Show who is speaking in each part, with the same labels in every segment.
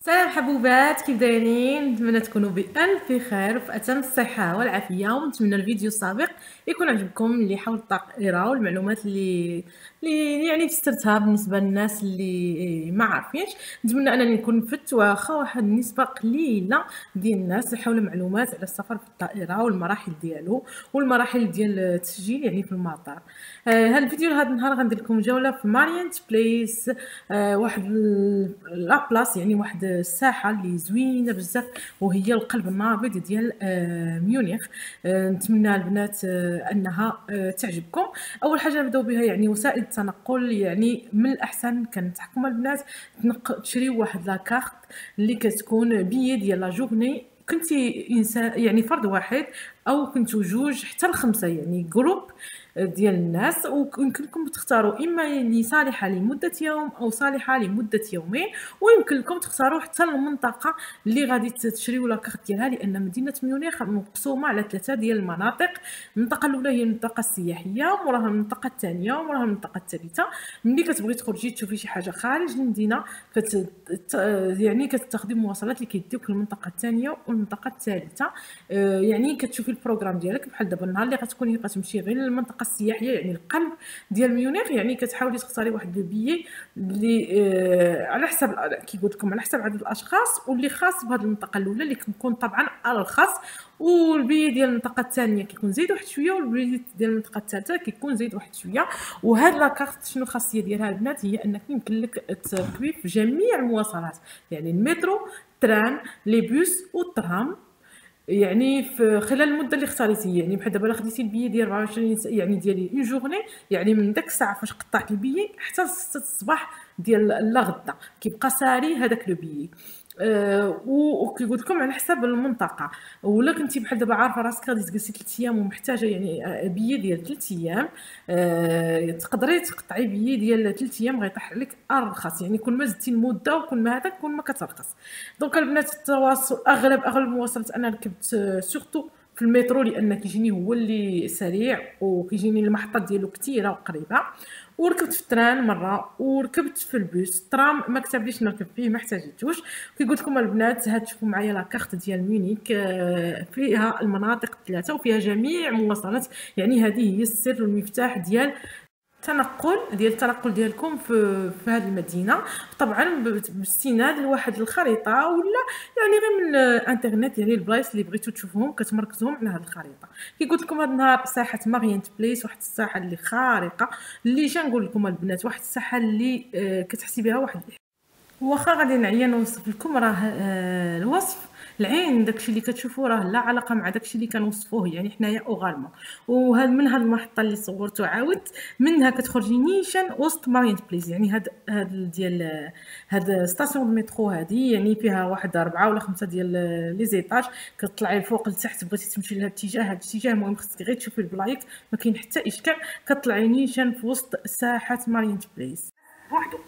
Speaker 1: سلام حبوبات، كيف دايرين؟ نتمنى تكونوا بألف خير وفي أتم الصحة والعافية، ونتمنى الفيديو السابق يكون عجبكم، اللي حول التقريره والمعلومات اللي يعني فسرتها بالنسبة للناس اللي ما عارفينش. نتمنى أنني نكون فدت واخا واحد النسبة قليلة ديال الناس حول معلومات على السفر في الطائرة والمراحل ديالو والمراحل ديال التسجيل يعني في المطار. هذا الفيديو لهذا النهار غندير لكم جولة في ماريانت بليس، واحد لا بلاص، يعني واحد الساحه اللي زوينه بزاف، وهي القلب النابض ديال ميونخ. نتمنى البنات انها تعجبكم. اول حاجه نبداو بها يعني وسائل التنقل. يعني من الاحسن كنتحكم البنات تشريو واحد لاكارت اللي كتكون بيي ديال لا جورني. كنتي انسان يعني فرد واحد او كنتو جوج حتى لخمسه، يعني جروب ديال الناس، ويمكن لكم تختاروا اما اللي صالحه لمده يوم او صالحه لمده يومين، ويمكن لكم تختاروا حتى المنطقه اللي غادي تشريو لاكارت ديالها، لان مدينه ميونخ مقسومه على ثلاثه ديال المناطق. المنطقه الاولى هي المنطقه السياحيه، وموراها المنطقه الثانيه، وموراها المنطقه الثالثه. ملي كتبغي تخرجي تشوفي شي حاجه خارج المدينه يعني كتاخدي مواصلات اللي كيديوك للمنطقه الثانيه والمنطقه الثالثه. يعني كتشوفي البروغرام ديالك، بحال دابا النهار اللي غتكوني غتمشي غير للمنطقه السياحيه يعني القلب ديال ميونخ، يعني كتحاولي تختاري واحد لو بيي اللي على حسب كيقول لكم على حسب عدد الاشخاص، واللي خاص بهذه المنطقه الاولى اللي كنكون طبعا ارخص، والبيي ديال المنطقه الثانيه كيكون زايد واحد شويه، والبيي ديال المنطقه الثالثه كيكون زايد واحد شويه. وهاد لاكارت شنو الخاصيه ديالها البنات؟ هي انك يمكن لك تركبي في جميع المواصلات، يعني المترو، التران، لي بوس والترام، يعني في خلال المده اللي اختاريتي. يعني بحال دابا خديتي البيي ديال 24 يعني ديال اون جورني، يعني من داك الساعه فاش قطعت البيي حتى 6 الصباح ديال لا غدا كيبقى ساري هذاك لو بيي. وكيقول لكم على حسب المنطقه. ولا كنتي بحال دابا عارفه راسك غادي تجلسي 3 ايام ومحتاجه يعني بيي ديال 3 ايام، تقدري تقطعي بيي ديال 3 ايام غيطيح لك ارخص. يعني كل ما زدتي المده وكل ما هذاك كل ما كترخص. دونك البنات التواصل اغلب المواصلات انا ركبت سورتو في المترو، لان كيجيني هو اللي سريع وكيجيني المحطات ديالو كثيره وقريبه. وركبت في التران مره، وركبت في البوس. الترام ما كتبليش نركب فيه، ما احتاجيتوش. كيقول لكم البنات هاد تشوفوا معايا لاكارت ديال ميونيك، فيها المناطق الثلاثه وفيها جميع المواصلات. يعني هذه هي السر والمفتاح ديال التنقل ديالكم في هذه المدينه. طبعا باستناد لواحد الخريطه، ولا يعني غير من الانترنت، يعني البلايص اللي بغيتو تشوفوهم كتمركزوهم على هذه الخريطه. كي قلت لكم هذا النهار ساحه ماريانت بليس، واحد الساحه اللي خارقه، اللي نقول لكم البنات واحد الساحه اللي كتحسي بها واحد. واخا غادي نعيا نوصف لكم، راه الوصف العين داكشي اللي كتشوفوا راه لا علاقه مع داكشي اللي كنوصفوه يعني حنايا اوغالمون. وهاد من هاد المحطه اللي صورتو عاودت منها كتخرجي نيشان وسط مارينت بليز. يعني هاد ديال هاد ستاسيون المترو هادي، يعني فيها واحد 4 ولا 5 ديال لي زيطاج. كتطلعي الفوق لتحت، بغيتي تمشي لهاد الاتجاه هاد الاتجاه، المهم خصك غير تشوفي البلايك، ما كاين حتى اشكال. كتطلعي نيشان في وسط ساحه مارينت بليس بوحدو.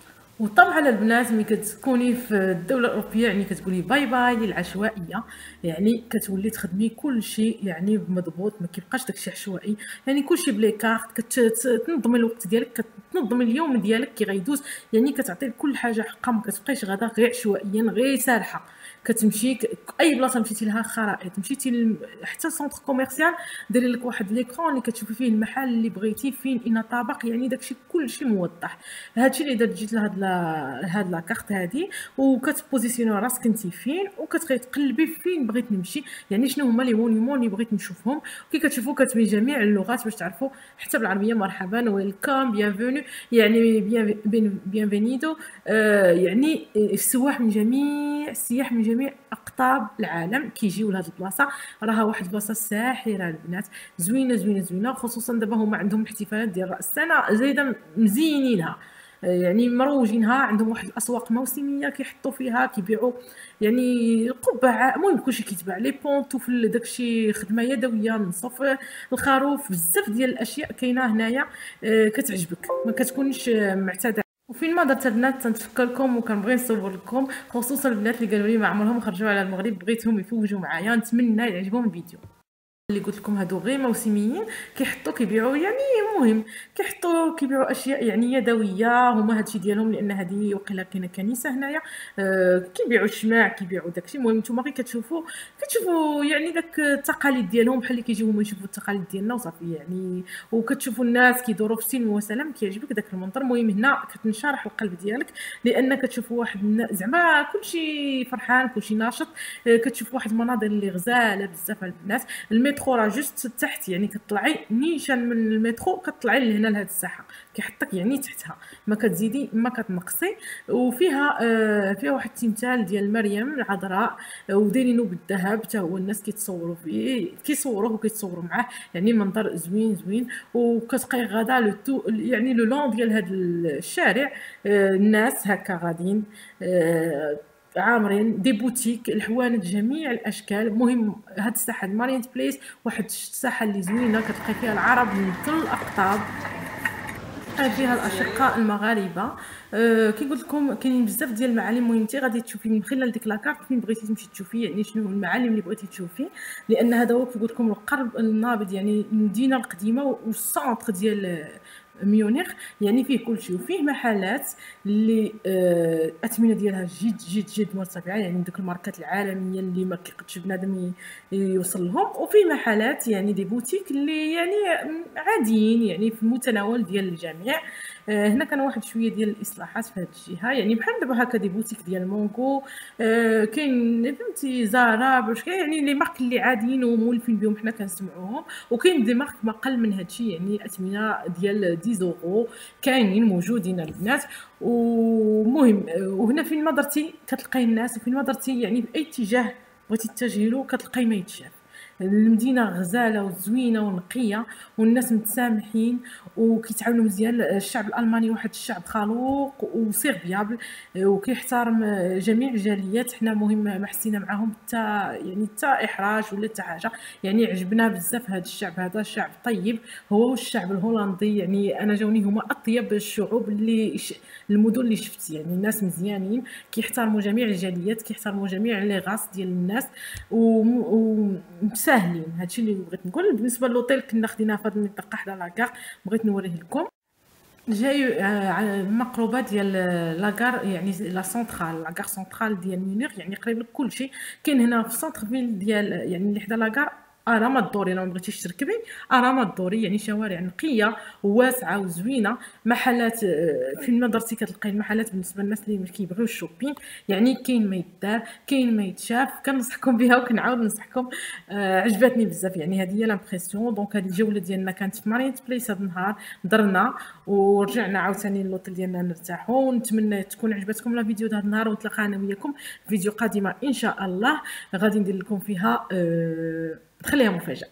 Speaker 1: وطبعا البنات ملي كتكوني في الدوله الاوروبيه يعني كتقولي باي باي للعشوائيه، يعني كتولي تخدمي كل شيء يعني بمضبوط، ما كيبقاش داكشي عشوائي. يعني كل شيء بلي كارت، كتنظمي الوقت ديالك، كتنظمي اليوم ديالك كي غيدوز. يعني كتعطي كل حاجه حقها، ما كتبقايش غادا غير عشوائيا غير سارحه. كتمشي اي بلاصه مشيتي لها خرائط، مشيتي حتى سونتر كوميرسيال دايرين لك واحد ليكرون اللي كتشوفي فيه المحل اللي بغيتي فين اين طابق، يعني داكشي كلشي موضح. هادشي اللي درت جيت لهاد لاكارت هادي، وكتبوزيسيوني راسك انت فين، وكتقلبي فين بغيت نمشي، يعني شنو هما لي مونيمون اللي بغيت نشوفهم. كي كتشوفوا كتبين جميع اللغات باش تعرفوا، حتى بالعربيه مرحبا، ويلكم، بيانفوني، يعني بيانفينيدو. يعني السياح من جميع اقطاب العالم كيجيو لهاد البلاصه. راها واحد البلاصه ساحره البنات، زوينه زوينه زوينه، خصوصا دابا هما عندهم الاحتفالات ديال راس السنه زايده مزينينها، يعني مروجينها. عندهم واحد الاسواق موسميه كيحطوا فيها كيبيعوا يعني القبعه، المهم كلشي كيتباع، لي بونطوفل، داكشي خدمه يدويه، نصف الخروف، بزاف ديال الاشياء كاينه هنايا. كتعجبك، ما كتكونش معتاده. وفين ما درت البنات تنتفكر لكم وكنبغي نصور لكم، خصوصا البنات اللي قالوا لي ما عمرهم خرجوا على المغرب، بغيتهم يفوجوا معايا. نتمنى يعجبهم الفيديو. اللي قلت لكم هادو غير موسميين، كيحطوا كيبيعوا يعني المهم كيبيعوا اشياء يعني يدويه، هما هادشي ديالهم، لان هذه وقيلا كاينه كنيسه هنايا كيبيعوا الشماع كيبيعوا داكشي. المهم نتوما غير كتشوفوا يعني داك التقاليد ديالهم بحال اللي كيجيو هما يشوفوا التقاليد ديالنا وصافي يعني. وكتشوفوا الناس كيدوروا في السلم وسلام، كيعجبك داك المنظر. المهم هنا كتنشرح القلب ديالك، لان كتشوفوا واحد زعما كلشي فرحان كلشي ناشط. كتشوف واحد المناظر اللي غزاله بزاف على الناس. المترو راه جوست تحت، يعني كطلعي نيشان من المترو كطلعي لهنا لهاد الساحه، كيحطك يعني تحتها، ما كتزيدي ما كتنقصي. وفيها فيها واحد التمثال ديال مريم العذراء، ودايرينو بالذهب حتى هو الناس كيتصوروا فيه، كيصوروه وكيتصوروا معاه، يعني منظر زوين. وكتبقاي غادا يعني لو لون ديال هاد الشارع الناس هكا غاديين عامرين دي بوتيك الحوانت جميع الاشكال. المهم هاد الساحه مارينت بليس واحد الساحه اللي زوينه، كتلقاي فيها العرب من كل الاقطاب، فيها الاشقاء المغاربه. كي قلت لكم كاينين بزاف ديال المعالم. المهم انت غادي تشوفي من خلال ديك لاكارت فين بغيتي تمشي تشوفي يعني شنو المعالم اللي بغيتي تشوفي، لان هذا هو كي قلت لكم القرب النابض يعني المدينه القديمه والسونتر ديال ميونخ، يعني فيه كل شيء. وفيه محلات اللي الاثمنه ديالها جد مرتفعه، يعني دوك الماركات العالميه اللي ما كيقدش بنادم يوصل لهم. وفي محلات يعني دي بوتيك اللي يعني عاديين، يعني في المتناول ديال الجميع. هنا كان واحد شويه ديال الاصلاحات في هذه الجهه، يعني بحال دابا هكا دي بوتيك ديال مونكو، كاين فهمتي زارا برشكا، يعني لي مارك اللي عاديين ومولفين بهم حنا كنسمعوهم. وكاين دي مارك ما قل من هادشي، يعني اثمنه ديال 10 يورو كاينين موجودين البنات. ومهم وهنا فين ما درتي كتلقاي الناس، وفين ما درتي يعني في اي اتجاه بغيتي تتجهي له كتلقاي ما يتشاف. المدينه غزاله وزوينه ونقيه، والناس متسامحين وكيتعاونوا مزيان. الشعب الالماني واحد الشعب خلوق وسيرفيابل، وكيحترم جميع الجاليات. حنا مهم ما حسينا معاهم حتى يعني حتى احراج ولا حتى حاجه، يعني عجبنا بزاف هذا الشعب. هذا شعب طيب، هو والشعب الهولندي، يعني انا جاوني هما اطيب الشعوب المدن اللي شفت. يعني الناس مزيانين، كيحترموا جميع الجاليات، كيحترموا جميع لي غاس ديال الناس، ومتساهلين. هادشي اللي بغيت نقول. بالنسبه للوطيل كنا خديناه في هذه المنطقه حدا لاكار، بغيت نوريه لكم. جاي مقربه ديال لاكار، يعني لا سونطرال لاكار سونطرال ديال ميونخ، يعني قريب لك كلشي. كاين هنا في السونتر فيل ديال يعني اللي حدا لاكار راه الدوري، لو بغيتيش تركبي راه الدوري، يعني شوارع نقيه وواسعه وزوينه. محلات فين ما درتي كتلقاي المحلات بالنسبه للناس اللي كيبغيو الشوبين، يعني كاين ما يدار كاين ما يتشاف. كنصحكم بها وكنعاود نصحكم. عجبتني بزاف، يعني هذه هي لامبرسيون. دونك هذه الجوله ديالنا كانت في مارينت بليس هذا النهار، درنا ورجعنا عاوتاني للوطيل ديالنا نرتاحوا. ونتمنى تكون عجبتكم لا فيديو هذا النهار، ونتلاقى انا وياكم في فيديو قادمه ان شاء الله. غادي ندير لكم فيها خليها مفاجاه.